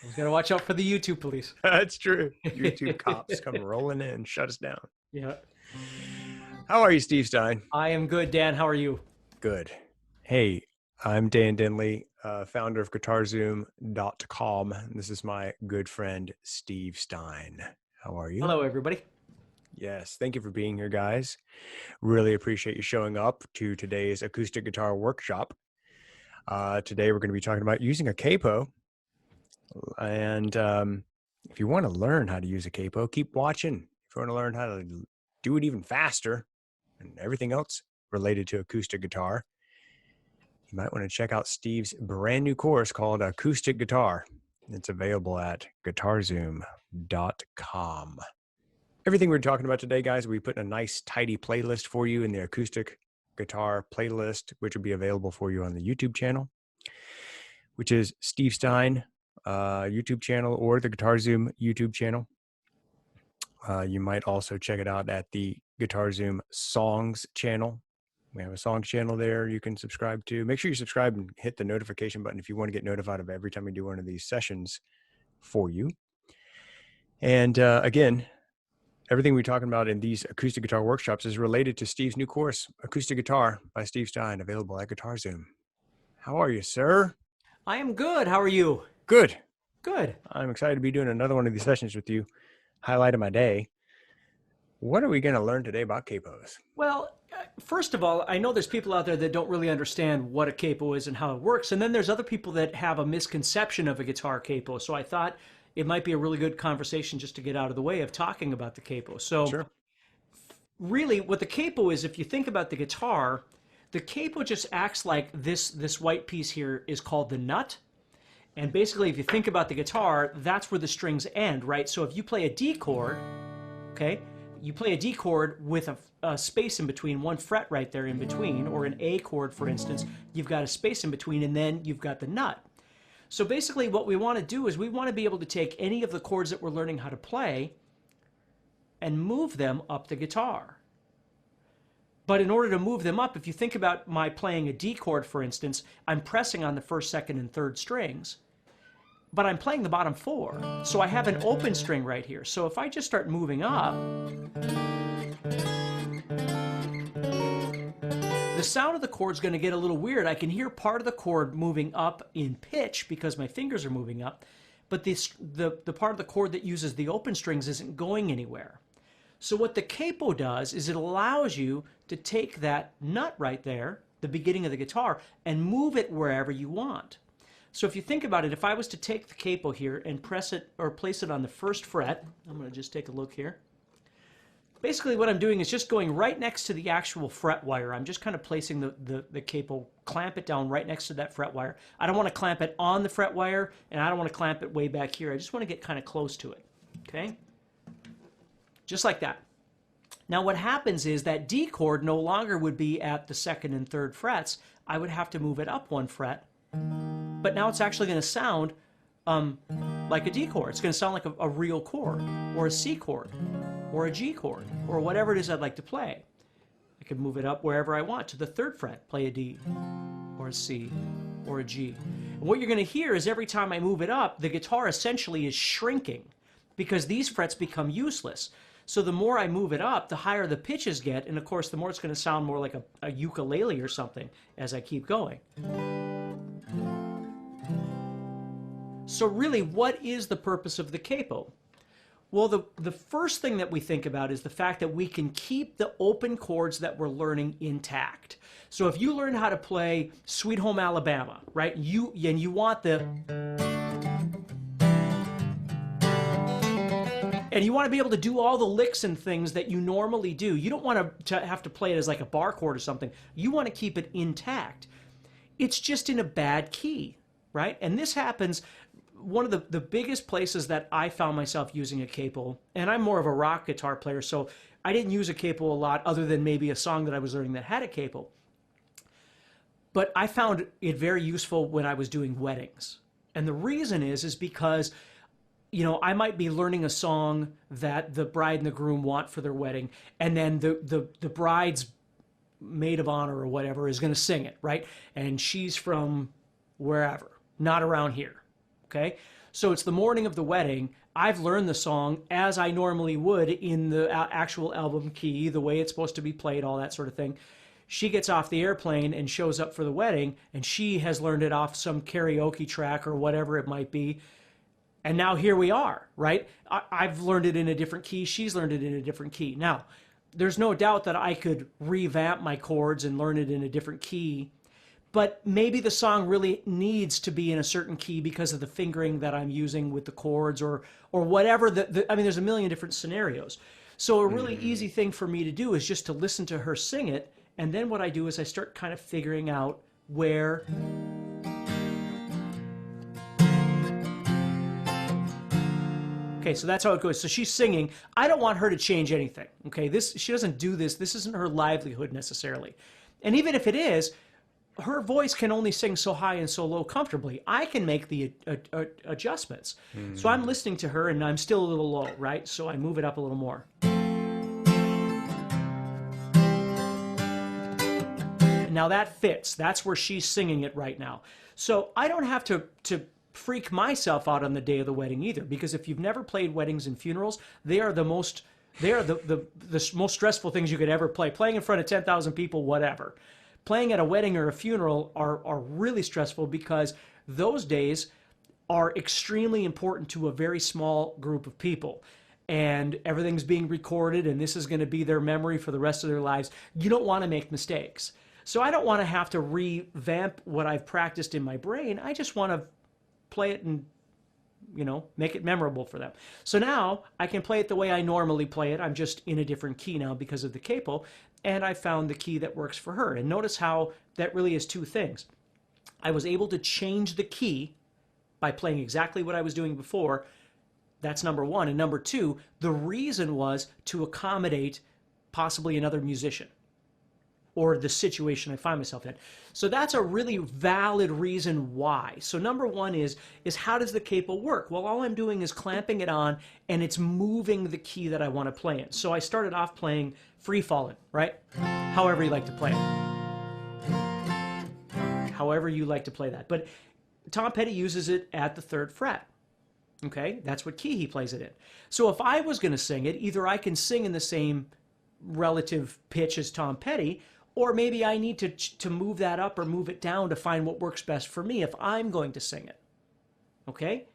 He's got to watch out for the YouTube police. That's true. YouTube cops come rolling in, shut us down. Yeah. How are you, Steve Stine? I am good, Dan. How are you? Good. Hey, I'm Dan Denley, founder of GuitarZoom.com. This is my good friend, Steve Stine. How are you? Hello, everybody. Yes, thank you for being here, guys. Really appreciate you showing up to today's acoustic guitar workshop. Today, we're going to be talking about using a capo. And if you want to learn how to use a capo, keep watching. If you want to learn how to do it even faster and everything else related to acoustic guitar, you might want to check out Steve's brand new course called Acoustic Guitar. It's available at GuitarZoom.com. Everything we're talking about today, guys, we put in a nice, tidy playlist for you in the acoustic guitar playlist, which will be available for you on the YouTube channel, which is Steve Stine YouTube channel or the GuitarZoom YouTube channel. You might also check it out at the GuitarZoom Songs channel. We have a songs channel there you can subscribe to. Make sure you subscribe and hit the notification button if you want to get notified of every time we do one of these sessions for you. And again, everything we're talking about in these acoustic guitar workshops is related to Steve's new course, Acoustic Guitar by Steve Stine, available at GuitarZoom. How are you, sir? I am good. How are you? Good. Good. I'm excited to be doing another one of these sessions with you. Highlight of my day. What are we going to learn today about capos? Well, first of all, I know there's people out there that don't really understand what a capo is and how it works. And then there's other people that have a misconception of a guitar capo. So I thought it might be a really good conversation just to get out of the way of talking about the capo. So Sure. Really what the capo is, if you think about the guitar, the capo just acts like this white piece here is called the nut. And basically, if you think about the guitar, that's where the strings end, right? So if you play a D chord, okay, you play a D chord with a space in between, one fret right there in between, or an A chord, for instance, you've got a space in between, and then you've got the nut. So basically, what we want to do is we want to be able to take any of the chords that we're learning how to play and move them up the guitar. But in order to move them up, if you think about my playing a D chord, for instance, I'm pressing on the first, second, and third strings, but I'm playing the bottom four. So I have an open string right here. So if I just start moving up, the sound of the chord is going to get a little weird. I can hear part of the chord moving up in pitch because my fingers are moving up, but the part of the chord that uses the open strings isn't going anywhere. So what the capo does is it allows you to take that nut right there, the beginning of the guitar, and move it wherever you want. So if you think about it, if I was to take the capo here and press it or place it on the first fret, I'm going to just take a look here. Basically what I'm doing is just going right next to the actual fret wire. I'm just kind of placing the capo, clamp it down right next to that fret wire. I don't want to clamp it on the fret wire, and I don't want to clamp it way back here. I just want to get kind of close to it, okay? Just like that. Now what happens is that D chord no longer would be at the second and third frets. I would have to move it up one fret, but now it's actually going to sound like a D chord. It's going to sound like a real chord, or a C chord, or a G chord, or whatever it is I'd like to play. I can move it up wherever I want to the third fret, play a D, or a C, or a G. And what you're going to hear is every time I move it up, the guitar essentially is shrinking because these frets become useless. So the more I move it up, the higher the pitches get, and of course the more it's going to sound more like a ukulele or something as I keep going. So really, what is the purpose of the capo? Well, the first thing that we think about is the fact that we can keep the open chords that we're learning intact. So if you learn how to play Sweet Home Alabama, right, and you want the... And you want to be able to do all the licks and things that you normally do. You don't want to have to play it as like a bar chord or something. You want to keep it intact. It's just in a bad key, right? And this happens, one of the biggest places that I found myself using a capo, and I'm more of a rock guitar player, so I didn't use a capo a lot other than maybe a song that I was learning that had a capo. But I found it very useful when I was doing weddings. And the reason is because you know, I might be learning a song that the bride and the groom want for their wedding, and then the bride's maid of honor or whatever is going to sing it, right? And she's from wherever, not around here. Okay? So it's the morning of the wedding. I've learned the song as I normally would in the actual album key, the way it's supposed to be played, all that sort of thing. She gets off the airplane and shows up for the wedding, and she has learned it off some karaoke track or whatever it might be. And now here we are, right? I've learned it in a different key. She's learned it in a different key. Now, there's no doubt that I could revamp my chords and learn it in a different key, but maybe the song really needs to be in a certain key because of the fingering that I'm using with the chords or whatever. I mean, there's a million different scenarios. So a really easy thing for me to do is just to listen to her sing it, and then what I do is I start kind of figuring out where. Okay, so that's how it goes. So she's singing. I don't want her to change anything. Okay, she doesn't do this. This isn't her livelihood necessarily. And even if it is, her voice can only sing so high and so low comfortably. I can make the adjustments. So I'm listening to her and I'm still a little low, right? So I move it up a little more. Now that fits. That's where she's singing it right now. So I don't have to freak myself out on the day of the wedding either, because if you've never played weddings and funerals, they are the most stressful things you could ever play. Playing in front of 10,000 people, whatever. Playing at a wedding or a funeral are really stressful because those days are extremely important to a very small group of people. And everything's being recorded, and this is going to be their memory for the rest of their lives. You don't want to make mistakes. So I don't want to have to revamp what I've practiced in my brain. I just want to play it and, make it memorable for them. So now I can play it the way I normally play it. I'm just in a different key now because of the capo, and I found the key that works for her. And notice how that really is two things. I was able to change the key by playing exactly what I was doing before. That's number one. And number two, the reason was to accommodate possibly another musician or the situation I find myself in. So that's a really valid reason why. So number one is how does the capo work? Well, all I'm doing is clamping it on, and it's moving the key that I want to play in. So I started off playing Free Fallin', right? However you like to play it. However you like to play that. But Tom Petty uses it at the 3rd fret. Okay? That's what key he plays it in. So if I was going to sing it, either I can sing in the same relative pitch as Tom Petty, or maybe I need to move that up or move it down to find what works best for me if I'm going to sing it. Okay?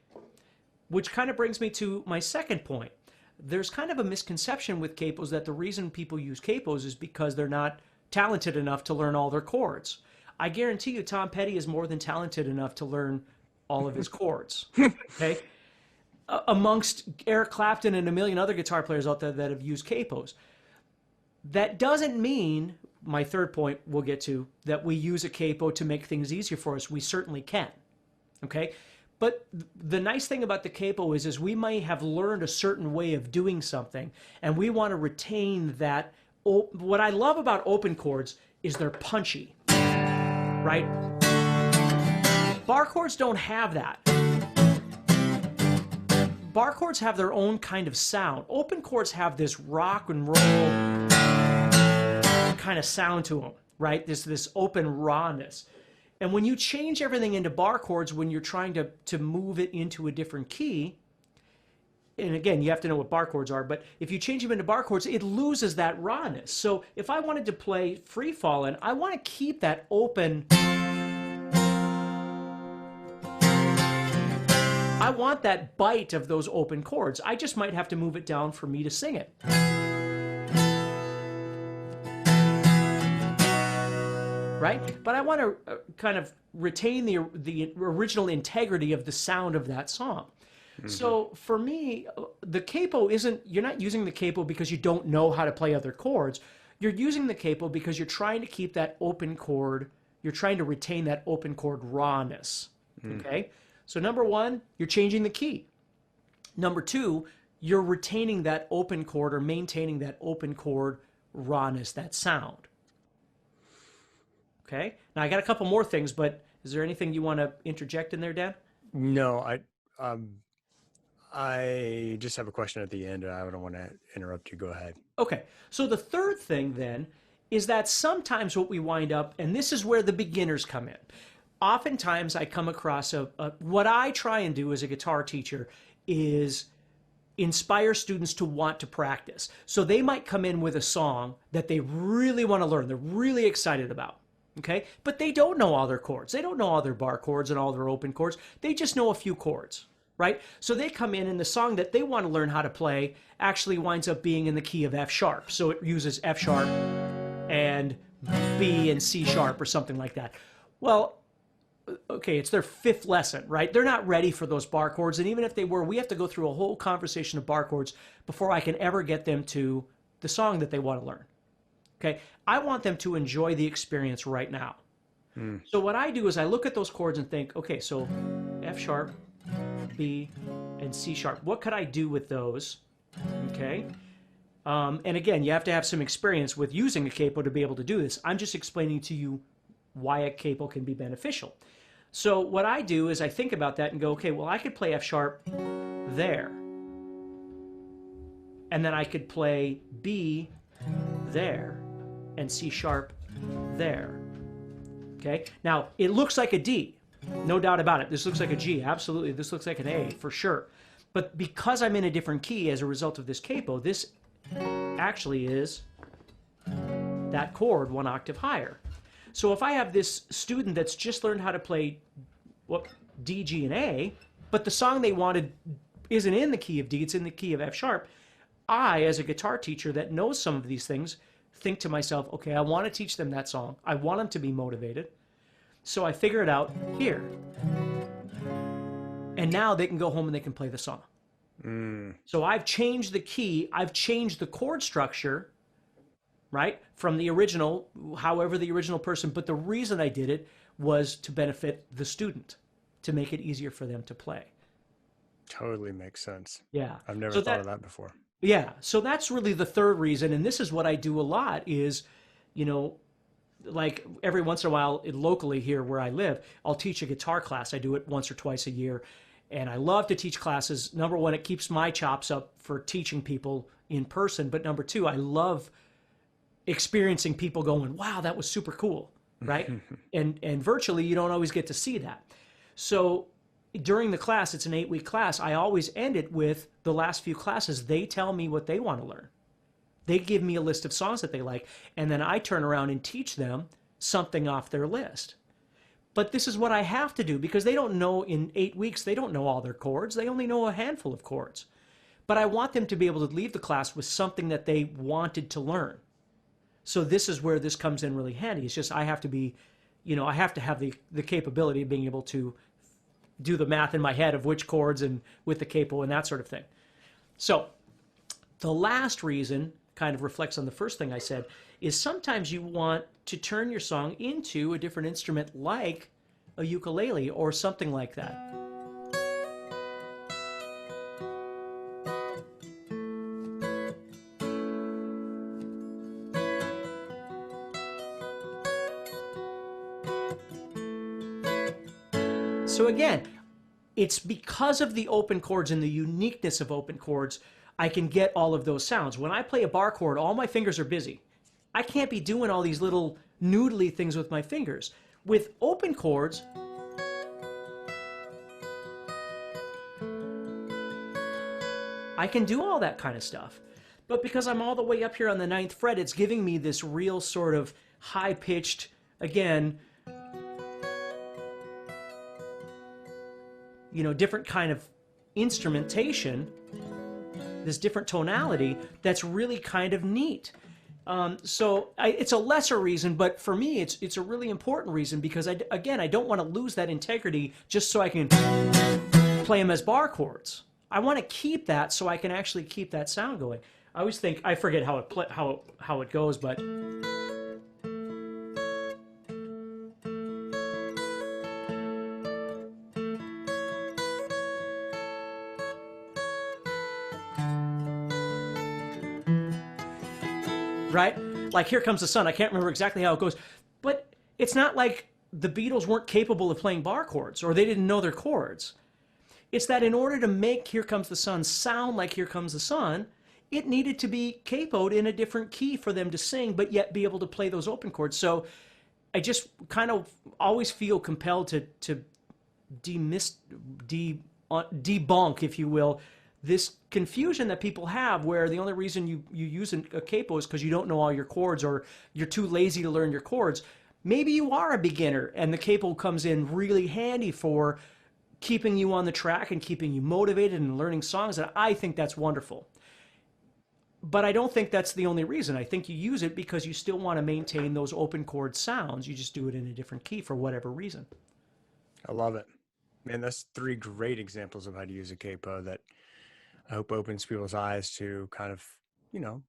Which kind of brings me to my second point. There's kind of a misconception with capos that the reason people use capos is because they're not talented enough to learn all their chords. I guarantee you Tom Petty is more than talented enough to learn all of his chords. Okay? Amongst Eric Clapton and a million other guitar players out there that have used capos. That doesn't mean, my third point we'll get to, that we use a capo to make things easier for us. We certainly can. Okay? But the nice thing about the capo is we might have learned a certain way of doing something, and we want to retain that. What I love about open chords is they're punchy, right? Bar chords don't have that. Bar chords have their own kind of sound. Open chords have this rock and roll kind of sound to them, right? This open rawness. And when you change everything into bar chords, when you're trying to move it into a different key, and again, you have to know what bar chords are, but if you change them into bar chords, it loses that rawness. So if I wanted to play Free Fallin', I want to keep that open. I want that bite of those open chords. I just might have to move it down for me to sing it. Right? But I want to kind of retain the original integrity of the sound of that song. Mm-hmm. So for me, the capo you're not using the capo because you don't know how to play other chords. You're using the capo because you're trying to keep that open chord, you're trying to retain that open chord rawness. Okay? So number one, you're changing the key. Number two, you're retaining that open chord or maintaining that open chord rawness, that sound. Okay? Now, I got a couple more things, but is there anything you want to interject in there, Dan? No, I just have a question at the end. I don't want to interrupt you. Go ahead. Okay. So the third thing then is that sometimes what we wind up, and this is where the beginners come in. Oftentimes I come across what I try and do as a guitar teacher is inspire students to want to practice. So they might come in with a song that they really want to learn, they're really excited about, okay? But they don't know all their chords. They don't know all their bar chords and all their open chords. They just know a few chords, right? So they come in and the song that they want to learn how to play actually winds up being in the key of F sharp. So it uses F sharp and B and C sharp or something like that. Well, okay, it's their fifth lesson, right? They're not ready for those bar chords. And even if they were, we have to go through a whole conversation of bar chords before I can ever get them to the song that they want to learn. Okay, I want them to enjoy the experience right now. So what I do is I look at those chords and think, okay, so F sharp, B, and C sharp. What could I do with those? Okay. And again, you have to have some experience with using a capo to be able to do this. I'm just explaining to you why a capo can be beneficial. So what I do is I think about that and go, okay, well, I could play F sharp there. And then I could play B there and C sharp there. Okay? Now, it looks like a D. No doubt about it. This looks like a G. Absolutely. This looks like an A for sure. But because I'm in a different key as a result of this capo, this actually is that chord one octave higher. So if I have this student that's just learned how to play D, G, and A, but the song they wanted isn't in the key of D, it's in the key of F sharp, I, as a guitar teacher that knows some of these things, think to myself, okay, I want to teach them that song. I want them to be motivated. So I figure it out here. And now they can go home and they can play the song. So I've changed the key, I've changed the chord structure, right, from the original, however the original person, but the reason I did it was to benefit the student, to make it easier for them to play. Totally makes sense. Yeah. I've never thought of that before. Yeah, so that's really the third reason, and this is what I do a lot is, you know, like every once in a while locally here where I live, I'll teach a guitar class. I do it once or twice a year, and I love to teach classes. Number one, it keeps my chops up for teaching people in person, but number two, I love experiencing people going, wow, that was super cool, right? and virtually you don't always get to see that. So during the class, it's an 8-week class, I always end it with the last few classes, they tell me what they want to learn. They give me a list of songs that they like, and then I turn around and teach them something off their list. But this is what I have to do because they don't know in 8 weeks, they don't know all their chords. They only know a handful of chords. But I want them to be able to leave the class with something that they wanted to learn. So this is where this comes in really handy. It's just I have to be, you know, I have to have the capability of being able to do the math in my head of which chords and with the capo and that sort of thing. So the last reason kind of reflects on the first thing I said is sometimes you want to turn your song into a different instrument like a ukulele or something like that. So again, it's because of the open chords and the uniqueness of open chords, I can get all of those sounds. When I play a bar chord, all my fingers are busy. I can't be doing all these little noodly things with my fingers. With open chords, I can do all that kind of stuff. But because I'm all the way up here on the 9th fret, it's giving me this real sort of high-pitched, again, you know, different kind of instrumentation, this different tonality that's really kind of neat. So it's a lesser reason, but for me, it's a really important reason because, again, I don't want to lose that integrity just so I can play them as bar chords. I want to keep that so I can actually keep that sound going. I always think, I forget how it goes, but... right? Like Here Comes the Sun. I can't remember exactly how it goes, but it's not like the Beatles weren't capable of playing bar chords or they didn't know their chords. It's that in order to make Here Comes the Sun sound like Here Comes the Sun, it needed to be capoed in a different key for them to sing, but yet be able to play those open chords. So I just kind of always feel compelled to demys- debunk, if you will, this confusion that people have where the only reason you use a capo is because you don't know all your chords or you're too lazy to learn your chords. Maybe you are a beginner and the capo comes in really handy for keeping you on the track and keeping you motivated and learning songs. And I think that's wonderful. But I don't think that's the only reason. I think you use it because you still want to maintain those open chord sounds. You just do it in a different key for whatever reason. I love it. Man, that's three great examples of how to use a capo that I hope opens people's eyes to kind of, you know,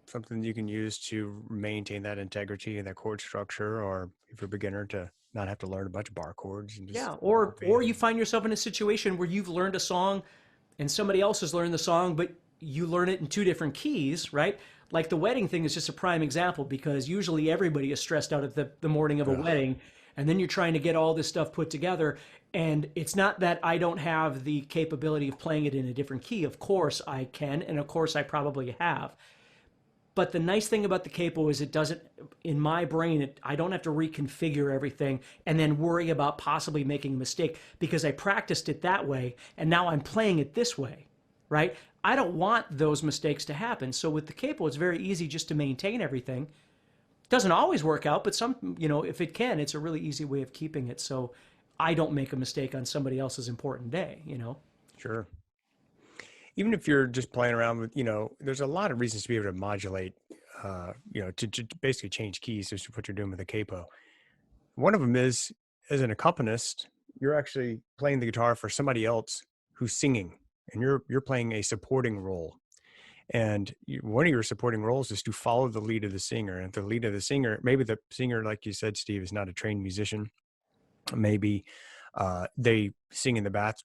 something you can use to maintain that integrity and that chord structure, or if you're a beginner to not have to learn a bunch of bar chords and just Yeah, or you motivate. find yourself in a situation where you've learned a song and somebody else has learned the song, but you learn it in two different keys, right? Like the wedding thing is just a prime example because usually everybody is stressed out at the morning of a Ugh, wedding, and then you're trying to get all this stuff put together. And it's not that I don't have the capability of playing it in a different key. Of course I can, and of course I probably have. But the nice thing about the capo is it doesn't, in my brain, I don't have to reconfigure everything and then worry about possibly making a mistake because I practiced it that way and now I'm playing it this way, right? I don't want those mistakes to happen. So with the capo, it's very easy just to maintain everything. Doesn't always work out, but if it can, it's a really easy way of keeping it. So I don't make a mistake on somebody else's important day. sure. Even if you're just playing around with, there's a lot of reasons to be able to modulate, to basically change keys, just what you're doing with a capo. One of them is, as an accompanist, you're actually playing the guitar for somebody else who's singing, and you're playing a supporting role. And one of your supporting roles is to follow the lead of the singer. And if the lead of the singer, maybe the singer, like you said, Steve, is not a trained musician. Maybe they sing in the bath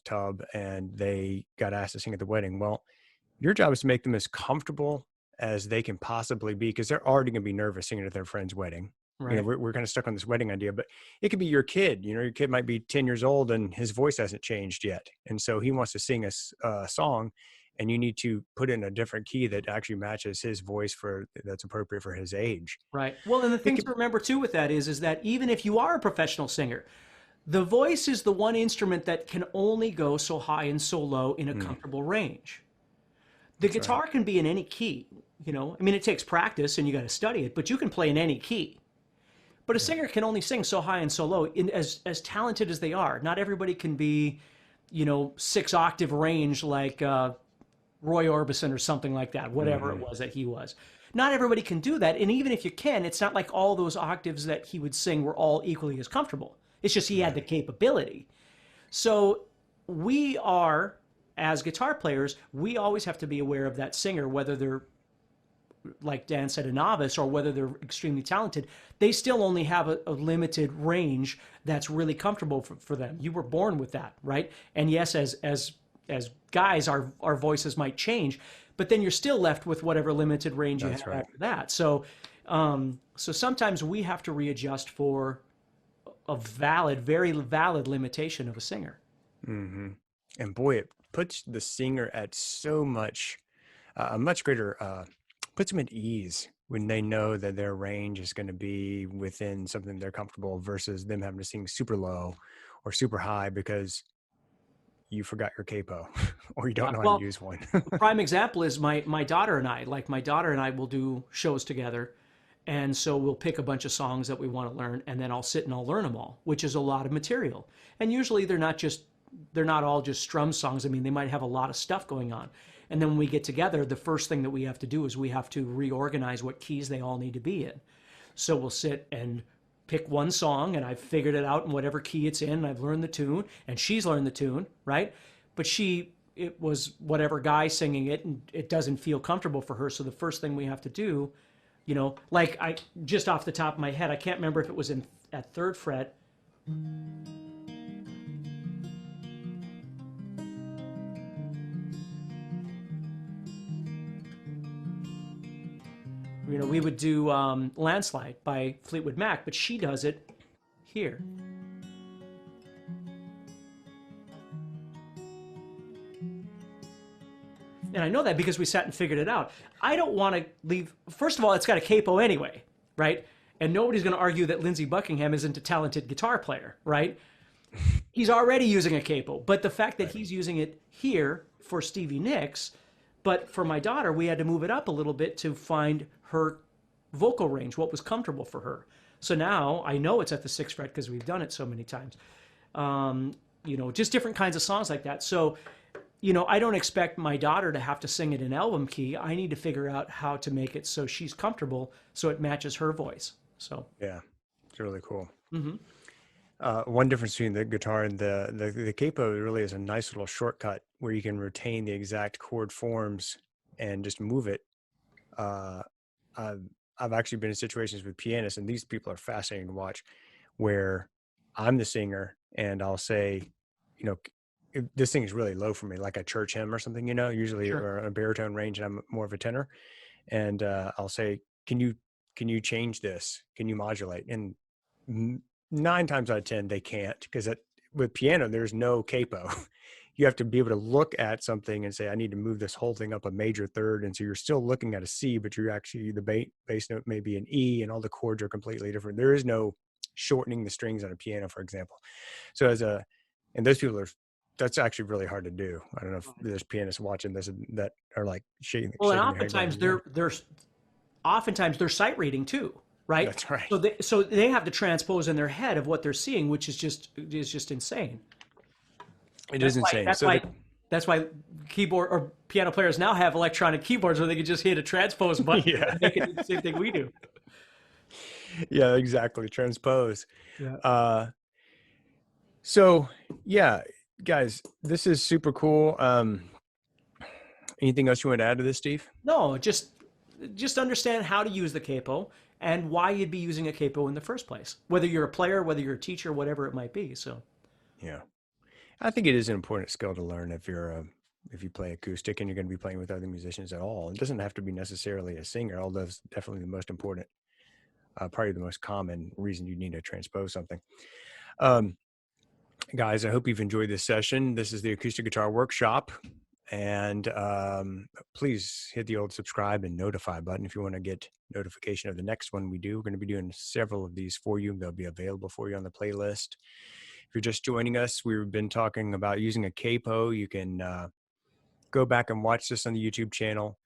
tub, and they got asked to sing at the wedding. Well, your job is to make them as comfortable as they can possibly be, because they're already going to be nervous singing at their friend's wedding. Right. We're kind of stuck on this wedding idea, but it could be your kid. Your kid might be 10 years old and his voice hasn't changed yet. And so he wants to sing a song, and you need to put in a different key that actually matches his voice that's appropriate for his age. Right. Well, and the It thing to could, remember too with that is that even if you are a professional singer, the voice is the one instrument that can only go so high and so low in a comfortable range. The that's right. guitar can be in any key. I mean, it takes practice and you got to study it, but you can play in any key. But a Yeah. singer can only sing so high and so low. As talented as they are, not everybody can be 6 octave range like Roy Orbison or something like that, whatever it Hmm. was that he was. Not everybody can do that. And even if you can, it's not like all those octaves that he would sing were all equally as comfortable. It's just he had the Right. capability. So we are, as guitar players, we always have to be aware of that singer, whether they're, like Dan said, a novice or whether they're extremely talented. They still only have a limited range that's really comfortable for them. You were born with that, right? And yes, as guys, our voices might change, but then you're still left with whatever limited range you have That's right. after that. So sometimes we have to readjust for a very valid limitation of a singer. Hmm. And boy, it puts the singer at a much greater, puts them at ease when they know that their range is going to be within something they're comfortable, versus them having to sing super low or super high because you forgot your capo or you don't Yeah. know how to Well, use one. a prime example is my daughter and I. Like my daughter and I will do shows together, and so we'll pick a bunch of songs that we want to learn, and then I'll sit and I'll learn them all, which is a lot of material. And usually they're not all just strum songs. I mean, they might have a lot of stuff going on. And then when we get together, the first thing that we have to do is we have to reorganize what keys they all need to be in. So we'll sit and pick one song, and I've figured it out in whatever key it's in, and I've learned the tune, and she's learned the tune, right? But it was whatever guy singing it, and it doesn't feel comfortable for her. So the first thing we have to do, like I just off the top of my head, I can't remember if it was at third fret. We would do Landslide by Fleetwood Mac, but she does it here. And I know that because we sat and figured it out. I don't want to leave. First of all, it's got a capo anyway, right? And nobody's going to argue that Lindsey Buckingham isn't a talented guitar player, right? He's already using a capo. But the fact that Right. he's using it here for Stevie Nicks, but for my daughter, we had to move it up a little bit to find her vocal range, what was comfortable for her. So now I know it's at the sixth fret because we've done it so many times. Just different kinds of songs like that. So, I don't expect my daughter to have to sing it in album key. I need to figure out how to make it so she's comfortable, so it matches her voice. So, Yeah, it's really cool. mhm. One difference between the guitar and the capo really is a nice little shortcut where you can retain the exact chord forms and just move it. Uh, I've, I've actually been in situations with pianists, and these people are fascinating to watch, where I'm the singer and I'll say, you know, this thing is really low for me, like a church hymn or something, usually Sure. or a baritone range, and I'm more of a tenor. And I'll say, can you change this? Can you modulate? And 9 times out of 10, they can't, because with piano, there's no capo. You have to be able to look at something and say, I need to move this whole thing up a major third. And so you're still looking at a C, but you're actually, the bass note may be an E, and all the chords are completely different. There is no shortening the strings on a piano, for example. So and those people that's actually really hard to do. I don't know if there's pianists watching this that are like shaking, Well, and shaking their head oftentimes going, yeah, they're sight reading too, right? that's right. So they have to transpose in their head of what they're seeing, which is just insane. It is That's why insane. that's So why that's why keyboard or piano players now have electronic keyboards where they can just hit a transpose button yeah, and make it do the same thing we do. yeah, exactly. Transpose. Yeah. Uh, so yeah, guys, this is super cool. Anything else you want to add to this, Steve? No, just understand how to use the capo and why you'd be using a capo in the first place. Whether you're a player, whether you're a teacher, whatever it might be. So Yeah, I think it is an important skill to learn if you play acoustic and you're going to be playing with other musicians at all. It doesn't have to be necessarily a singer, although it's definitely the most important, probably the most common reason you need to transpose something. Um, Guys, I hope you've enjoyed this session. This is the Acoustic Guitar Workshop. And please hit the old subscribe and notify button if you want to get notification of the next one we do. We're going to be doing several of these for you. They'll be available for you on the playlist. If you're just joining us, we've been talking about using a capo. You can go back and watch this on the YouTube channel.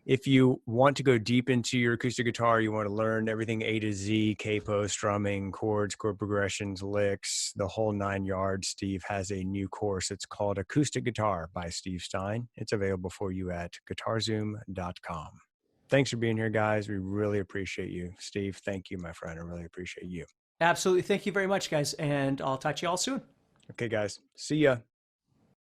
If you want to go deep into your acoustic guitar, you want to learn everything A to Z, capo, strumming, chords, chord progressions, licks, the whole 9 yards, Steve has a new course. It's called Acoustic Guitar by Steve Stine. It's available for you at guitarzoom.com. Thanks for being here, guys. We really appreciate you. Steve, thank you, my friend. I really appreciate you. absolutely, thank you very much, guys, and I'll talk to you all soon. Okay, guys. See ya.